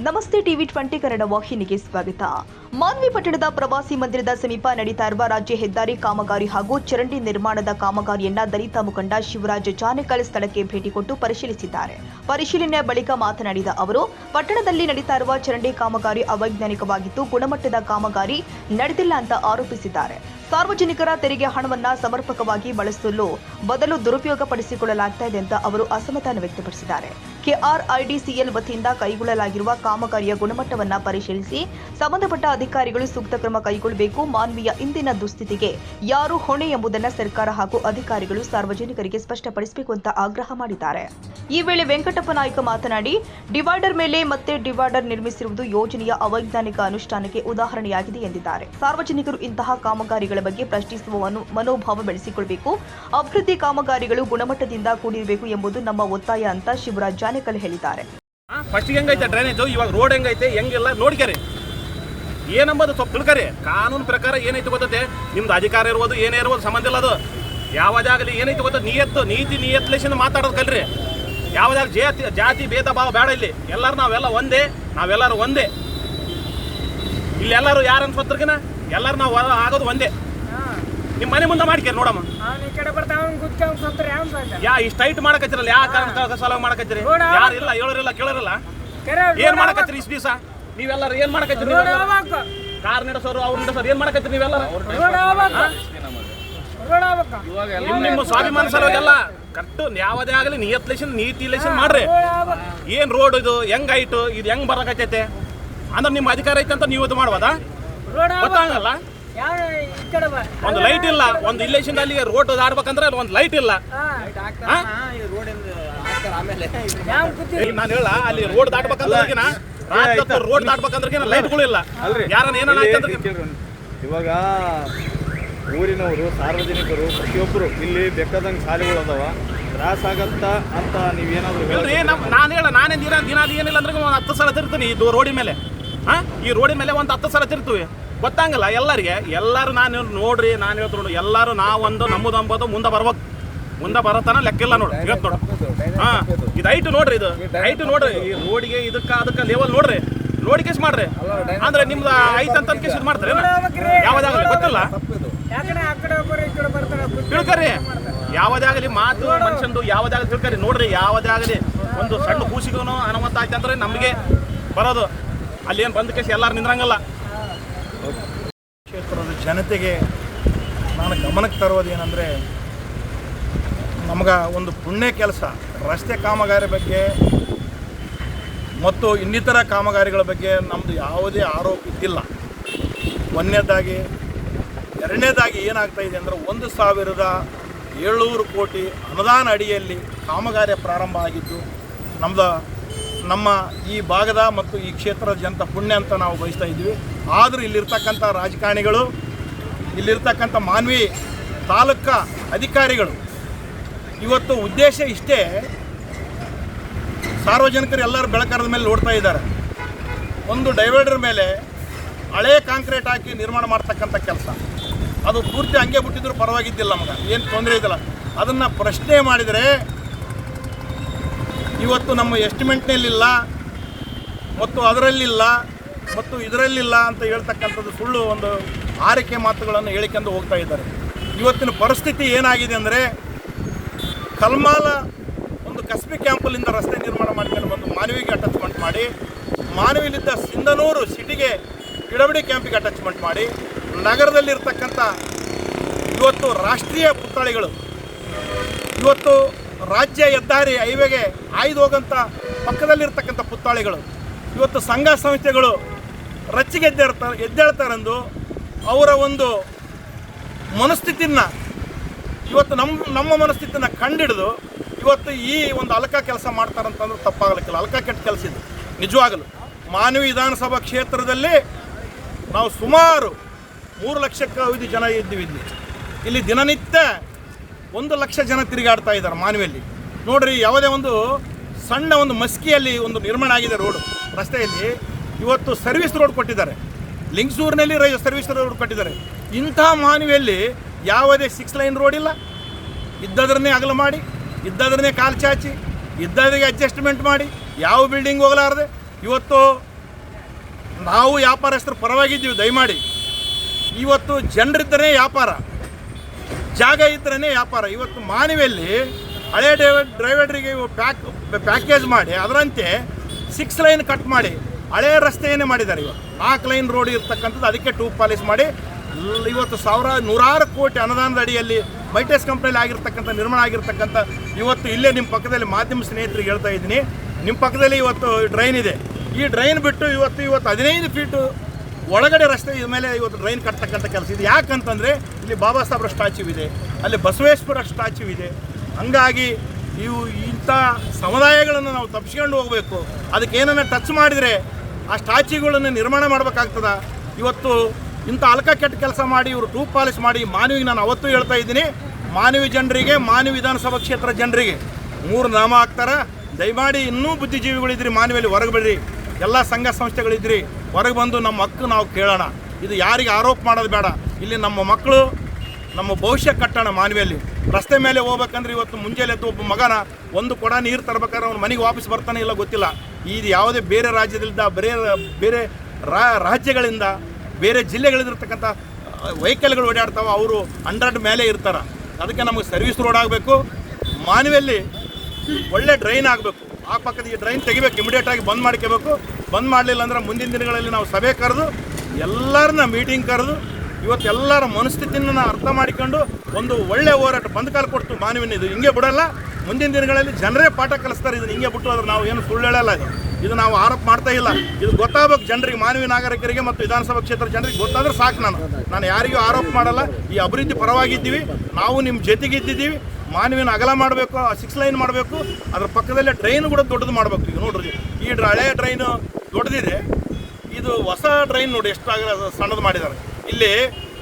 ನಮಸ್ತೆ ಟಿವಿ 20 ಕನ್ನಡ ವಾಹಿನಿಗೆ ಸ್ವಾಗತ. ಮಾನ್ವಿ ಪಟ್ಟಣದ ಪ್ರವಾಸಿ ಮಂದಿರದ ಸಮೀಪ ನಡೀತಾ ಇರುವ ರಾಜ್ಯ ಹೆದ್ದಾರಿ ಕಾಮಗಾರಿ ಹಾಗೂ ಚರಂಡಿ ನಿರ್ಮಾಣದ ಕಾಮಗಾರಿಯನ್ನ ದಲಿತ ಮುಖಂಡ ಶಿವರಾಜ್ ಜಾನೆಕಲ್ ಸ್ಥಳಕ್ಕೆ ಭೇಟಿ ಕೊಟ್ಟು ಪರಿಶೀಲಿಸಿದ್ದಾರೆ. ಪರಿಶೀಲನೆ ಬಳಿಕ ಮಾತನಾಡಿದ ಅವರು, ಪಟ್ಟಣದಲ್ಲಿ ನಡೀತಾ ಇರುವ ಚರಂಡಿ ಕಾಮಗಾರಿ ಅವೈಜ್ಞಾನಿಕವಾಗಿದ್ದು ಗುಣಮಟ್ಟದ ಕಾಮಗಾರಿ ನಡೆದಿಲ್ಲ ಅಂತ ಆರೋಪಿಸಿದ್ದಾರೆ. ಸಾರ್ವಜನಿಕರ ತೆರಿಗೆ ಹಣವನ್ನ ಸಮರ್ಪಕವಾಗಿ ಬಳಸಲು ಬದಲು ದುರುಪಯೋಗಪಡಿಸಿಕೊಳ್ಳಲಾಗ್ತಾ ಇದೆ ಅಂತ ಅವರು ಅಸಮಾಧಾನ ವ್ಯಕ್ತಪಡಿಸಿದ್ದಾರೆ. ಕೆಆರ್ಐಡಿಸಿಎಲ್ ವತಿಯಿಂದ ಕೈಗೊಳ್ಳಲಾಗಿರುವ ಕಾಮಗಾರಿಯ ಗುಣಮಟ್ಟವನ್ನ ಪರಿಶೀಲಿಸಿ ಸಂಬಂಧಪಟ್ಟ ಅಧಿಕಾರಿಗಳು ಸೂಕ್ತ ಕ್ರಮ ಕೈಗೊಳ್ಳಬೇಕು. ಮಾನ್ವಿಯ ಇಂದಿನ ದುಸ್ಥಿತಿಗೆ ಯಾರು ಹೊಣೆ ಎಂಬುದನ್ನು ಸರ್ಕಾರ ಹಾಗೂ ಅಧಿಕಾರಿಗಳು ಸಾರ್ವಜನಿಕರಿಗೆ ಸ್ಪಷ್ಟಪಡಿಸಬೇಕು ಅಂತ ಆಗ್ರಹ ಮಾಡಿದ್ದಾರೆ. ಈ ವೇಳೆ ವೆಂಕಟಪ್ಪ ನಾಯ್ಕ ಮಾತನಾಡಿ, ಡಿವೈಡರ್ ಮೇಲೆ ಮತ್ತೆ ಡಿವೈಡರ್ ನಿರ್ಮಿಸಿರುವುದು ಯೋಜನೆಯ ಅವೈಜ್ಞಾನಿಕ ಅನುಷ್ಠಾನಕ್ಕೆ ಉದಾಹರಣೆಯಾಗಿದೆ ಎಂದಿದ್ದಾರೆ. ಸಾರ್ವಜನಿಕರು ಇಂತಹ ಕಾಮಗಾರಿಗಳ ಬಗ್ಗೆ ಪ್ರಶ್ನಿಸುವ ಮನೋಭಾವ ಬೆಳೆಸಿಕೊಳ್ಳಬೇಕು. ಅಭಿವೃದ್ಧಿ ಕಾಮಗಾರಿಗಳು ಗುಣಮಟ್ಟದಿಂದ ಕೂಡಿರಬೇಕು ಎಂಬುದು ನಮ್ಮ ಒತ್ತಾಯ ಅಂತ ಶಿವರಾಜ್ ಜಾನೆಕಲ್ ಹೇಳಿದ್ದಾರೆ. ಫಸ್ಟ್ ಹೆಂಗೈತೆ ಡ್ರೈನೇಜ್, ಇವಾಗ ರೋಡ್ ಹೆಂಗೈತೆ ಹೆಂಗೆಲ್ಲ ನೋಡ್ಕರಿ, ಏನಂಬುದು ಸ್ವಲ್ಪ ತಿಳ್ಕರಿ. ಕಾನೂನು ಪ್ರಕಾರ ಏನೈತೆ ಗೊತ್ತದೆ, ನಿಮ್ದು ಅಧಿಕಾರ ಇರ್ಬೋದು ಏನೇ ಇರ್ಬೋದು ಸಂಬಂಧ ಇಲ್ಲ. ಅದು ಯಾವುದಾಗಲಿ ಏನೈತೆ ಗೊತ್ತದ, ನಿಯತ್ಲೇಶನ್ ಮಾತಾಡೋದು ಕಲ್ರಿ. ಯಾವುದಾಗ ಜಾತಿ ಭೇದ ಭಾವ ಬೇಡ. ಇಲ್ಲಿ ಎಲ್ಲರೂ ನಾವೆಲ್ಲರೂ ಒಂದೇ. ಇಲ್ಲಿ ಎಲ್ಲರೂ ಯಾರು ಅನ್ಸ್ಕೊತ್ರಗಿನ ಎಲ್ಲರೂ ನಾವು ಆಗೋದು ಒಂದೇ. ನಿಮ್ಮ ಮನೆ ಮುಂದೆ ಮಾಡ್ಕೇರಿ ನೋಡಮ್ಮ. ಇಷ್ಟು ಹೈಟ್ ಮಾಡಕತ್ತಿರಲ್ಲ, ಯಾವ ಕಾರಣ ಸಲ ಮಾಡಕತ್ತೀರಿ? ಯಾರಿಲ್ಲ, ಹೇಳೋರಿಲ್ಲ, ಕೇಳೋರಿಲ್ಲ. ಏನ್ ಮಾಡಕತ್ತೀರಿ ಇಷ್ಟು ದಿವಸ ನೀವೆಲ್ಲರೂ? ಏನ್ ಮಾಡಕತ್ತೀರಿ? ಕಾರ್ ನಡೆಸೋರು ಅವ್ರು ನಡೆಸೋರು ಏನ್ ಮಾಡಕತ್ತೀರಿ ನೀವೆಲ್ಲರೂ? ನಿಮ್ಮ ಸ್ವಾಭಿಮಾನ ಸಲುವಾಗೆಲ್ಲ ಕರೆಕ್ಟ್ ಯಾವುದೇ ಆಗಲಿ ನೀತಿ ಇಲೇಷನ್ ಮಾಡ್ರಿ. ಏನ್ ರೋಡ್ ಇದು, ಹೆಂಗ್ ಹೈಟು, ಇದು ಹೆಂಗ್ ಬರಕತ್ತೈತೆ ಅಂದ್ರೆ ನಿಮ್ಮ ಅಧಿಕಾರ ಐತೆ ಅಂತ ನೀವು ಇದು ಮಾಡ್ಬೋದಾ? ಗೊತ್ತಾಗಲ್ಲ. ಒಂದು ಲೈಟ್ ಇಲ್ಲ, ಒಂದು ಇಲೇಷನ್ ಅಲ್ಲಿ ರೋಡ್ ದಾಡ್ಬೇಕಂದ್ರೆ ಒಂದು ಲೈಟ್ ಇಲ್ಲ. ನಾನು ಹೇಳ ಅಲ್ಲಿ ರೋಡ್ ದಾಟ್ಬೇಕಂದ್ರೆ ರೋಡ್ ದಾಟ್ಬೇಕಂದ್ರೆ ಲೈಟ್ಗಳು ಇಲ್ಲ. ಯಾರನ್ನ ಏನಾರ ಇವಾಗ ಊರಿನವರು ಸಾರ್ವಜನಿಕರು ಪ್ರತಿಯೊಬ್ಬರು ಇಲ್ಲಿ ಬೇಕಾದಂಗೆ ಶಾಲೆಗಳು ಅದಾವ, ತ್ರಾಸ ಆಗತ್ತ ಅಂತ ನೀವೇನಾದ್ರು ಹೇಳ್ರಿ. ನಾನೇ ದಿನ ಏನಿಲ್ಲ ಅಂದ್ರೆ ಒಂದು 10 ಸಲ ತಿರ್ತೀನಿ ಇದು ರೋಡಿನ ಮೇಲೆ. ಈ ರೋಡಿನ ಮೇಲೆ ಒಂದು 10 ಸಲ ತಿರ್ತೀವಿ. ಗೊತ್ತಾಗಲ್ಲ ಎಲ್ಲರೂ ನಾನು ನೋಡ್ರಿ, ನಾನು ಹೇಳ್ತು ನೋಡಿ, ಎಲ್ಲರೂ ನಾವೊಂದು ನಮ್ಮದು ಅಂಬೋದು ಮುಂದೆ ಬರ್ಬೇಕು. ಮುಂದೆ ಬರತನ ಲೆಕ್ಕಿಲ್ಲ ನೋಡಿ. ಇವತ್ತು ನೋಡು, ಇದು ಹೈಟ್ ನೋಡ್ರಿ, ಇದು ಹೈಟ್ ನೋಡ್ರಿ. ಈ ರೋಡಿಗೆ ಅದಕ್ಕೆ ಲೆವೆಲ್ ನೋಡ್ರಿ, ನೋಡಿ ಕೇಸ್ ಮಾಡ್ರಿ. ಅಂದ್ರೆ ನಿಮ್ದು ಐತಂತ ಕೇಸ್ ಇದು ಮಾಡ್ತಾರೆ ಯಾವುದಾಗಲಿ ಗೊತ್ತಿಲ್ಲ. ತಿಳ್ಕರಿ, ಯಾವುದಾಗಲಿ ಮಾತು ಮನುಷ್ಯಂದು ಯಾವುದಾಗಲಿ ತಿಳ್ಕರಿ ನೋಡ್ರಿ. ಯಾವುದಾಗಲಿ ಒಂದು ಸಣ್ಣ ಕೂಸಿಗೂ ಅನುಮತ ಆಯ್ತು ಅಂದ್ರೆ ನಮಗೆ ಬರೋದು. ಅಲ್ಲಿ ಏನು ಬಂದ ಕೇಸ್ ಎಲ್ಲರೂ ನಿಂದ್ರಂಗಲ್ಲ. ಕ್ಷೇತ್ರದ ಜನತೆಗೆ ನಾನು ಗಮನಕ್ಕೆ ತರೋದೇನೆಂದರೆ, ನಮ್ಗೆ ಒಂದು ಪುಣ್ಯ ಕೆಲಸ ರಸ್ತೆ ಕಾಮಗಾರಿ ಬಗ್ಗೆ ಮತ್ತು ಇನ್ನಿತರ ಕಾಮಗಾರಿಗಳ ಬಗ್ಗೆ ನಮ್ಮದು ಯಾವುದೇ ಆರೋಪ ಇದ್ದಿಲ್ಲ. ಒಂದನೇದಾಗಿ. ಎರಡನೇದಾಗಿ ಏನಾಗ್ತಾಯಿದೆ ಅಂದರೆ 1,700 ಕೋಟಿ ಅನುದಾನ ಅಡಿಯಲ್ಲಿ ಕಾಮಗಾರಿ ಪ್ರಾರಂಭ ಆಗಿದ್ದು ನಮ್ಮ ಈ ಭಾಗದ ಮತ್ತು ಈ ಕ್ಷೇತ್ರದ ಜನತ ಪುಣ್ಯ ಅಂತ ನಾವು ಬಯಸ್ತಾ ಇದ್ವಿ. ಆದರೂ ಇಲ್ಲಿರ್ತಕ್ಕಂಥ ರಾಜಕಾರಣಿಗಳು, ಇಲ್ಲಿರ್ತಕ್ಕಂಥ ಮಾನ್ವಿ ತಾಲೂಕಾ ಅಧಿಕಾರಿಗಳು ಇವತ್ತು ಉದ್ದೇಶ ಇಷ್ಟೇ, ಸಾರ್ವಜನಿಕರು ಎಲ್ಲರೂ ಬೆಳಕರದ ಮೇಲೆ ನೋಡ್ತಾ ಇದ್ದಾರೆ. ಒಂದು ಡೈವೈಡರ್ ಮೇಲೆ ಹಳೆ ಕಾಂಕ್ರೀಟ್ ಹಾಕಿ ನಿರ್ಮಾಣ ಮಾಡ್ತಕ್ಕಂಥ ಕೆಲಸ, ಅದು ಪೂರ್ತಿ ಹಂಗೆ ಬಿಟ್ಟಿದ್ರು ಪರವಾಗಿದ್ದಿಲ್ಲ, ನಮ್ಗೆ ಏನು ತೊಂದರೆ ಇದ್ದಿಲ್ಲ. ಅದನ್ನು ಪ್ರಶ್ನೆ ಮಾಡಿದರೆ ಇವತ್ತು ನಮ್ಮ ಎಸ್ಟಿಮೇಟ್ನಲ್ಲಿಲ್ಲ ಮತ್ತು ಅದರಲ್ಲಿಲ್ಲ ಮತ್ತು ಇದರಲ್ಲಿಲ್ಲ ಅಂತ ಹೇಳ್ತಕ್ಕಂಥದ್ದು ಸುಳ್ಳು ಒಂದು ಆರೈಕೆ ಮಾತುಗಳನ್ನು ಹೇಳಿಕೊಂಡು ಹೋಗ್ತಾ ಇದ್ದಾರೆ. ಇವತ್ತಿನ ಪರಿಸ್ಥಿತಿ ಏನಾಗಿದೆ ಅಂದರೆ, ಕಲ್ಮಾಲ ಒಂದು ಕಸ್ಬಿ ಕ್ಯಾಂಪಲ್ಲಿಂದ ರಸ್ತೆ ನಿರ್ಮಾಣ ಮಾಡ್ಕೊಂಡು ಬಂದು ಮಾನವಿಗೆ ಅಟ್ಯಾಚ್ಮೆಂಟ್ ಮಾಡಿ, ಮಾನವಿಲಿದ್ದ ಸಿಂಧನೂರು ಸಿಟಿಗೆ ಗಿಡಬಡಿ ಕ್ಯಾಂಪಿಗೆ ಅಟ್ಯಾಚ್ಮೆಂಟ್ ಮಾಡಿ, ನಗರದಲ್ಲಿರ್ತಕ್ಕಂಥ ಇವತ್ತು ರಾಷ್ಟ್ರೀಯ ಪುತ್ಥಳಿಗಳು, ಇವತ್ತು ರಾಜ್ಯ ಹೆದ್ದಾರಿ ಹೈವೇಗೆ ಹಾಯ್ದು ಹೋಗೋಂಥ ಪಕ್ಕದಲ್ಲಿರ್ತಕ್ಕಂಥ ಪುತ್ಥಳಿಗಳು, ಇವತ್ತು ಸಂಘ ಸಂಸ್ಥೆಗಳು ರಚ್ಚಿಗೆ ಎದ್ದೇಳ್ತಾರೆಂದು ಅವರ ಒಂದು ಮನಸ್ಥಿತಿಯನ್ನು ಇವತ್ತು ನಮ್ಮ ಮನಸ್ಥಿತಿಯನ್ನು ಕಂಡಿಡಿದು ಇವತ್ತು ಈ ಒಂದು ಅಲ್ಕ ಕೆಲಸ ಮಾಡ್ತಾರಂತಂದ್ರೆ ತಪ್ಪಾಗಲಿಕ್ಕಿಲ್ಲ. ಅಲ್ಕ ಕೆಟ್ಟ ಕೆಲಸ ಇದು ನಿಜವಾಗಲು. ಮಾನ್ವಿ ವಿಧಾನಸಭಾ ಕ್ಷೇತ್ರದಲ್ಲಿ ನಾವು ಸುಮಾರು 3 ಲಕ್ಷಕ್ಕೂ ಜನ ಇದ್ದೀವಿ. ಇಲ್ಲಿ ದಿನನಿತ್ಯ 1 ಲಕ್ಷ ಜನ ತಿರುಗಾಡ್ತಾ ಇದ್ದಾರೆ ಮಾನ್ವಿಯಲ್ಲಿ. ನೋಡ್ರಿ, ಯಾವುದೇ ಒಂದು ಸಣ್ಣ ಒಂದು ಮಸ್ಕಿಯಲ್ಲಿ ಒಂದು ನಿರ್ಮಾಣ ಆಗಿದೆ ರೋಡು, ರಸ್ತೆಯಲ್ಲಿ ಇವತ್ತು ಸರ್ವಿಸ್ ರೋಡ್ ಕೊಟ್ಟಿದ್ದಾರೆ. ಲಿಂಗಸೂರಿನಲ್ಲಿ ಸರ್ವಿಸ್ ರೋಡ್ ಕೊಟ್ಟಿದ್ದಾರೆ. ಇಂಥ ಮಾನ್ವಿಯಲ್ಲಿ ಯಾವುದೇ 6 ಲೈನ್ ರೋಡ್ ಇಲ್ಲ. ಇದ್ದದ್ರನ್ನೇ ಅಗಲ ಮಾಡಿ, ಇದ್ದದ್ರನ್ನೇ ಕಾಲು ಚಾಚಿ, ಇದ್ದದ್ರಿಗೆ ಅಡ್ಜಸ್ಟ್ಮೆಂಟ್ ಮಾಡಿ, ಯಾವ ಬಿಲ್ಡಿಂಗ್ ಹೋಗಲಾರದೆ ಇವತ್ತು ನಾವು ವ್ಯಾಪಾರಸ್ಥರ ಪರವಾಗಿದ್ದೀವಿ. ದಯಮಾಡಿ ಇವತ್ತು ಜನರಿದ್ದರೆ ವ್ಯಾಪಾರ, ಜಾಗ ಇದ್ರೇ ವ್ಯಾಪಾರ. ಇವತ್ತು ಮಾನವಿಯಲ್ಲಿ ಹಳೆ ಡ್ರೈವರಿಗೆ ಪ್ಯಾಕೇಜ್ ಮಾಡಿ ಅದರಂತೆ 6 ಲೈನ್ ಕಟ್ ಮಾಡಿ ಹಳೆ ರಸ್ತೆಯನ್ನೇ ಮಾಡಿದ್ದಾರೆ. ಇವತ್ತು 4 ಲೈನ್ ರೋಡ್ ಇರ್ತಕ್ಕಂಥದ್ದು ಅದಕ್ಕೆ 2 ಪಾಲಿಸ್ ಮಾಡಿ ಇವತ್ತು ನೂರಾರು ಕೋಟಿ ಅನುದಾನದ ಅಡಿಯಲ್ಲಿ ಮೈಟೆಸ್ ಕಂಪ್ನಿಯಲ್ಲಿ ಆಗಿರ್ತಕ್ಕಂಥ ನಿರ್ಮಾಣ ಆಗಿರ್ತಕ್ಕಂಥ ಇವತ್ತು ಇಲ್ಲೇ ನಿಮ್ಮ ಪಕ್ಕದಲ್ಲಿ ಮಾಧ್ಯಮ ಸ್ನೇಹಿತರಿಗೆ ಹೇಳ್ತಾ ಇದ್ದೀನಿ, ನಿಮ್ಮ ಪಕ್ಕದಲ್ಲಿ ಇವತ್ತು ಡ್ರೈನ್ ಇದೆ. ಈ ಡ್ರೈನ್ ಬಿಟ್ಟು ಇವತ್ತು 15 ಫೀಟು ಒಳಗಡೆ ರಸ್ತೆ ಮೇಲೆ ಇವತ್ತು ಡ್ರೈನ್ ಕಟ್ತಕ್ಕಂಥ ಕೆಲಸ ಇದೆ. ಯಾಕಂತಂದರೆ ಇಲ್ಲಿ ಬಾಬಾ ಸಾಹೇಬ್ರ ಸ್ಟ್ಯಾಚ್ಯೂ ಇದೆ, ಅಲ್ಲಿ ಬಸವೇಶ್ವರ ಸ್ಟ್ಯಾಚ್ಯೂ ಇದೆ. ಹಂಗಾಗಿ ಇಂಥ ಸಮುದಾಯಗಳನ್ನು ನಾವು ತಪ್ಪಿಸ್ಕೊಂಡು ಹೋಗಬೇಕು. ಅದಕ್ಕೆ ಏನನ್ನ ಟಚ್ ಮಾಡಿದರೆ ಆ ಸ್ಟ್ಯಾಚ್ಯೂಗಳನ್ನು ನಿರ್ಮಾಣ ಮಾಡಬೇಕಾಗ್ತದ. ಇವತ್ತು ಇಂಥ ಅಲ್ಕ ಕೆಟ್ಟ ಕೆಲಸ ಮಾಡಿ ಇವರು 2 ಪಾಲಿಸ್ ಮಾಡಿ ಮಾನವಿಗೆ ನಾನು ಅವತ್ತು ಹೇಳ್ತಾ ಇದ್ದೀನಿ, ಮಾನವಿ ಜನರಿಗೆ, ಮಾನವಿ ವಿಧಾನಸಭಾ ಕ್ಷೇತ್ರ ಜನರಿಗೆ 3 ನಾಮ ಹಾಕ್ತಾರೆ. ದಯಮಾಡಿ ಇನ್ನೂ ಬುದ್ಧಿಜೀವಿಗಳಿದ್ರಿ ಮಾನವಿಯಲ್ಲಿ ಹೊರಗೆ ಬಿಡ್ರಿ, ಎಲ್ಲ ಸಂಘ ಸಂಸ್ಥೆಗಳಿದ್ರಿ ಹೊರಗೆ ಬಂದು ನಮ್ಮ ಹಕ್ಕು ನಾವು ಕೇಳೋಣ. ಇದು ಯಾರಿಗೆ ಆರೋಪ ಮಾಡೋದು ಬೇಡ. ಇಲ್ಲಿ ನಮ್ಮ ಮಕ್ಕಳು ನಮ್ಮ ಭವಿಷ್ಯ ಕಟ್ಟೋಣ. ಮಾನವಿಯಲ್ಲಿ ರಸ್ತೆ ಮೇಲೆ ಹೋಗ್ಬೇಕಂದ್ರೆ ಇವತ್ತು ಮುಂಜಾನೆ ಎದ್ದು ಒಬ್ಬ ಮಗನ 1 ಕೊಡ ನೀರು ತರಬೇಕಾದ್ರೆ ಅವ್ನು ಮನೆಗೆ ವಾಪಸ್ ಬರ್ತಾನೆ ಇಲ್ಲ ಗೊತ್ತಿಲ್ಲ. ಇದು ಯಾವುದೇ ಬೇರೆ ರಾಜ್ಯದಿಂದ ಬೇರೆ ರಾಜ್ಯಗಳಿಂದ ಬೇರೆ ಜಿಲ್ಲೆಗಳಿರ್ತಕ್ಕಂಥ ವೆಹಿಕಲ್ಗಳು ಓಡಾಡ್ತಾವೆ, ಅವರು 100 ಮೇಲೆ ಇರ್ತಾರೆ. ಅದಕ್ಕೆ ನಮಗೆ ಸರ್ವಿಸ್ ರೋಡ್ ಆಗಬೇಕು, ಮಾನವಿಯಲ್ಲಿ ಒಳ್ಳೆ ಡ್ರೈನ್ ಆಗಬೇಕು. ಆ ಪಕ್ಕದ ಈ ಡ್ರೈನ್ ತೆಗಿಬೇಕು, ಇಮಿಡಿಯೇಟಾಗಿ ಬಂದ್ ಮಾಡ್ಕೋಬೇಕು. ಬಂದ್ ಮಾಡಲಿಲ್ಲ ಅಂದ್ರೆ ಮುಂದಿನ ದಿನಗಳಲ್ಲಿ ನಾವು ಸಭೆ ಕರೆದು ಎಲ್ಲರನ್ನ ಮೀಟಿಂಗ್ ಕರೆದು ಇವತ್ತು ಎಲ್ಲರ ಮನಸ್ಥಿತಿಯನ್ನು ಅರ್ಥ ಮಾಡಿಕೊಂಡು ಒಂದು ಒಳ್ಳೆ ಹೋರಾಟ ಬಂದ್ ಕಾಲು ಕೊಡ್ತು ಮಾನವಿನ. ಇದು ಹಿಂಗೆ ಬಿಡಲ್ಲ, ಮುಂದಿನ ದಿನಗಳಲ್ಲಿ ಜನರೇ ಪಾಠ ಕಲಿಸ್ತಾರೆ. ಇದನ್ನು ಹಿಂಗೆ ಬಿಟ್ಟು ಆದ್ರೆ ನಾವು ಏನು ಸುಳ್ಳು ಹೇಳಲ್ಲ. ಇದು ನಾವು ಆರೋಪ ಮಾಡ್ತಾ ಇಲ್ಲ. ಇದು ಗೊತ್ತಾಗಬೇಕು ಜನರಿಗೆ, ಮಾನವಿ ನಾಗರಿಕರಿಗೆ ಮತ್ತು ವಿಧಾನಸಭಾ ಕ್ಷೇತ್ರ ಜನರಿಗೆ ಗೊತ್ತಾದ್ರೆ ಸಾಕು. ನಾನು ಯಾರಿಗೂ ಆರೋಪ ಮಾಡಲ್ಲ. ಈ ಅಭಿವೃದ್ಧಿ ಪರವಾಗಿದ್ದೀವಿ, ನಾವು ನಿಮ್ಮ ಜೊತೆಗಿದ್ದೀವಿ. ಮಾನವಿನ ಅಗಲ ಮಾಡಬೇಕು, 6 ಲೈನ್ ಮಾಡಬೇಕು, ಅದ್ರ ಪಕ್ಕದಲ್ಲೇ ಟ್ರೈನ್ ಕೂಡ ದೊಡ್ಡದು ಮಾಡಬೇಕು. ಈಗ ನೋಡ್ರಿ, ಈ ಹಳೆ ಟ್ರೈನು ದೊಡ್ಡದಿದೆ, ಇದು ಹೊಸ ಟ್ರೈನ್ ನೋಡಿ ಎಷ್ಟು ಸಣ್ಣದು ಮಾಡಿದ್ದಾರೆ. ಇಲ್ಲಿ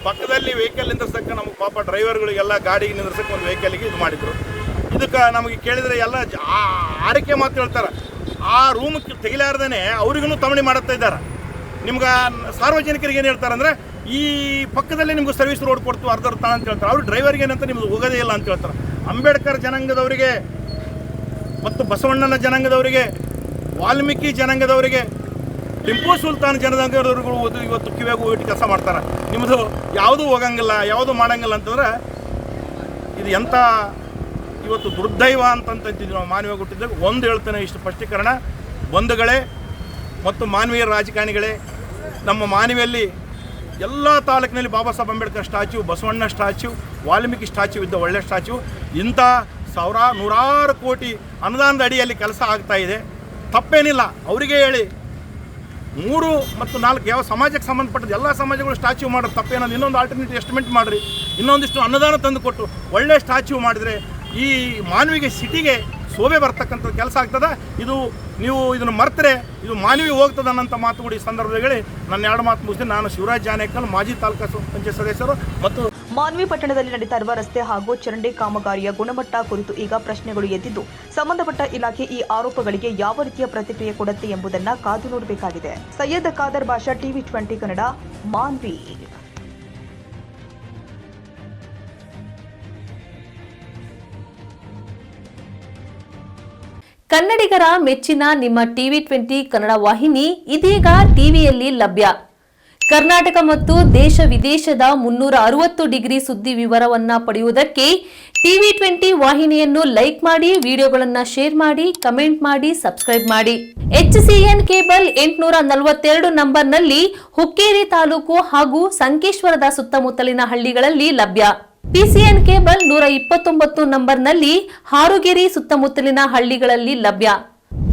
ಪಕ್ಕದಲ್ಲಿ ವೆಹಿಕಲ್ ನಿಂದ್ರಸಕ್ಕೆ ನಮಗೆ ಪಾಪ ಡ್ರೈವರ್ಗಳಿಗೆಲ್ಲ ಗಾಡಿಗೆ ನಿಂದ್ರಸಕ್ಕೆ ಒಂದು ವೆಹಿಕಲ್ಗೆ ಇದು ಮಾಡಿದರು. ಇದಕ್ಕೆ ನಮಗೆ ಕೇಳಿದರೆ ಎಲ್ಲ ಆರೈಕೆ ಮಾತು ಹೇಳ್ತಾರೆ. ಆ ರೂಮ್ ತೆಗಿಲಾರ್ದೇ ಅವ್ರಿಗೂ ತಮಣಿ ಮಾಡುತ್ತಾ ಇದ್ದಾರೆ. ನಿಮ್ಗೆ ಸಾರ್ವಜನಿಕರಿಗೆ ಏನು ಹೇಳ್ತಾರೆ ಅಂದರೆ, ಈ ಪಕ್ಕದಲ್ಲಿ ನಿಮ್ಗೆ ಸರ್ವಿಸ್ ರೋಡ್ ಕೊಡ್ತು ಅರ್ಧ ತಾಣ ಅಂತ ಹೇಳ್ತಾರೆ. ಅವ್ರು ಡ್ರೈವರ್ಗೆ ಏನಂತ ನಿಮ್ಗೆ ಹೋಗೋದೇ ಇಲ್ಲ ಅಂತ ಹೇಳ್ತಾರೆ. ಅಂಬೇಡ್ಕರ್ ಜನಾಂಗದವರಿಗೆ ಮತ್ತು ಬಸವಣ್ಣನ ಜನಾಂಗದವರಿಗೆ, ವಾಲ್ಮೀಕಿ ಜನಾಂಗದವರಿಗೆ, ಟಿಪ್ಪು ಸುಲ್ತಾನ್ ಜನಾಂಗದವ್ರಿಗೂ ಇವತ್ತು ಕಿವಿಯಾಗಿ ಹೋಗಿಟ್ಟು ಕೆಲಸ ಮಾಡ್ತಾರೆ. ನಿಮ್ಮದು ಯಾವುದೂ ಹೋಗಂಗಿಲ್ಲ, ಯಾವುದೂ ಮಾಡೋಂಗಿಲ್ಲ ಅಂತಂದ್ರೆ ಇದು ಎಂಥ ಇವತ್ತು ದುರ್ದೈವ ಅಂತಂತಿದ್ವಿ ನಾವು ಮಾನವ ಹುಟ್ಟಿದಾಗ. ಒಂದು ಹೇಳ್ತೇನೆ ಇಷ್ಟು ಸ್ಪಷ್ಟೀಕರಣ, ಬಂಧುಗಳೇ ಮತ್ತು ಮಾನವೀಯ ರಾಜಕಾರಣಿಗಳೇ, ನಮ್ಮ ಮಾನವಿಯಲ್ಲಿ ಎಲ್ಲ ತಾಲೂಕಿನಲ್ಲಿ Baba Saheb Ambedkar statue, Basavanna statue, Valmiki statue ಇದ್ದ ಒಳ್ಳೆ ಸ್ಟ್ಯಾಚ್ಯೂ, ಇಂಥ ನೂರಾರು ಕೋಟಿ ಅನುದಾನದ ಅಡಿಯಲ್ಲಿ ಕೆಲಸ ಆಗ್ತಾ ಇದೆ. ತಪ್ಪೇನಿಲ್ಲ, ಅವರಿಗೆ ಹೇಳಿ 3 ಮತ್ತು 4 ಯಾವ ಸಮಾಜಕ್ಕೆ ಸಂಬಂಧಪಟ್ಟದ್ದು ಎಲ್ಲ ಸಮಾಜಗಳು ಸ್ಟ್ಯಾಚ್ಯೂ ಮಾಡೋದು ತಪ್ಪೇನದು. ಇನ್ನೊಂದು ಆಲ್ಟರ್ನೇಟಿವ್ ಎಸ್ಟಿಮೇಟ್ ಮಾಡಿರಿ, ಇನ್ನೊಂದಿಷ್ಟು ಅನುದಾನ ತಂದು ಕೊಟ್ಟು ಒಳ್ಳೆ ಸ್ಟ್ಯಾಚ್ಯೂ ಮಾಡಿದರೆ ಈ ಮಾನವಿಗೆ ಸಿಟಿಗೆ ಶೋಭೆ ಬರ್ತಕ್ಕಂಥ ಕೆಲಸ ಆಗ್ತದೆ. ಇದು ನೀವು ಇದನ್ನು ಮರ್ತರೆ ಇದು ಮಾನವಿ ಹೋಗ್ತದೆ ಅನ್ನೋಂಥ ಮಾತುಗಳು ಈ ಸಂದರ್ಭದಲ್ಲಿ ನನ್ನ 2 ಮಾತು ಮುಗಿಸ್ತೀನಿ. ನಾನು ಶಿವರಾಜ್ ಜಾನೇಕಲ್, ಮಾಜಿ ತಾಲೂಕು ಪಂಚಾಯತ್ ಸದಸ್ಯರು ಮತ್ತು ಮಾನ್ವಿ ಪಟ್ಟಣದಲ್ಲಿ ನಡೀತಾ ಇರುವ ರಸ್ತೆ ಹಾಗೂ ಚರಂಡಿ ಕಾಮಗಾರಿಯ ಗುಣಮಟ್ಟ ಕುರಿತು ಈಗ ಪ್ರಶ್ನೆಗಳು ಎದ್ದಿದ್ದು, ಸಂಬಂಧಪಟ್ಟ ಇಲಾಖೆ ಈ ಆರೋಪಗಳಿಗೆ ಯಾವ ರೀತಿಯ ಪ್ರತಿಕ್ರಿಯೆ ಕೊಡುತ್ತೆ ಎಂಬುದನ್ನು ಕಾದು ನೋಡಬೇಕಾಗಿದೆ. ಸೈಯದ್ ಖಾದರ್ ಬಾಷಾ, ಟಿವಿ 20 ಕನ್ನಡ, ಮಾನ್ವಿ. ಕನ್ನಡಿಗರ ಮೆಚ್ಚಿನ ನಿಮ್ಮ ಟಿವಿ 20 ಕನ್ನಡ ವಾಹಿನಿ ಇದೀಗ ಟಿವಿಯಲ್ಲಿ ಲಭ್ಯ. ಕರ್ನಾಟಕ ಮತ್ತು ದೇಶ ವಿದೇಶದ 360 ಡಿಗ್ರಿ ಸುದ್ದಿ ವಿವರವನ್ನ ಪಡೆಯುವುದಕ್ಕೆ ಟಿವಿ 20 ವಾಹಿನಿಯನ್ನು ಲೈಕ್ ಮಾಡಿ, ವಿಡಿಯೋಗಳನ್ನು ಶೇರ್ ಮಾಡಿ, ಕಮೆಂಟ್ ಮಾಡಿ, ಸಬ್ಸ್ಕ್ರೈಬ್ ಮಾಡಿ. HCN ಕೇಬಲ್ 842 ನಂಬರ್ನಲ್ಲಿ ಹುಕ್ಕೇರಿ ತಾಲೂಕು ಹಾಗೂ ಸಂಕೇಶ್ವರದ ಸುತ್ತಮುತ್ತಲಿನ ಹಳ್ಳಿಗಳಲ್ಲಿ ಲಭ್ಯ. PCN ಕೇಬಲ್ 129 ನಂಬರ್ನಲ್ಲಿ ಹಾರುಗೆರೆ ಸುತ್ತಮುತ್ತಲಿನ ಹಳ್ಳಿಗಳಲ್ಲಿ ಲಭ್ಯ.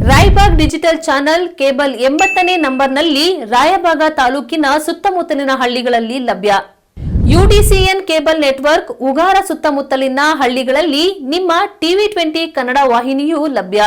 ರಾಯಬಾಗ್ ಡಿಜಿಟಲ್ ಚಾನೆಲ್ ಕೇಬಲ್ 80ನೇ ನಂಬರ್ನಲ್ಲಿ ರಾಯಬಾಗ ತಾಲೂಕಿನ ಸುತ್ತಮುತ್ತಲಿನ ಹಳ್ಳಿಗಳಲ್ಲಿ ಲಭ್ಯ. UDCN ಕೇಬಲ್ ನೆಟ್ವರ್ಕ್ ಉಗಾರ ಸುತ್ತಮುತ್ತಲಿನ ಹಳ್ಳಿಗಳಲ್ಲಿ ನಿಮ್ಮ ಟಿವಿ 20 ಕನ್ನಡ ವಾಹಿನಿಯೂ ಲಭ್ಯ.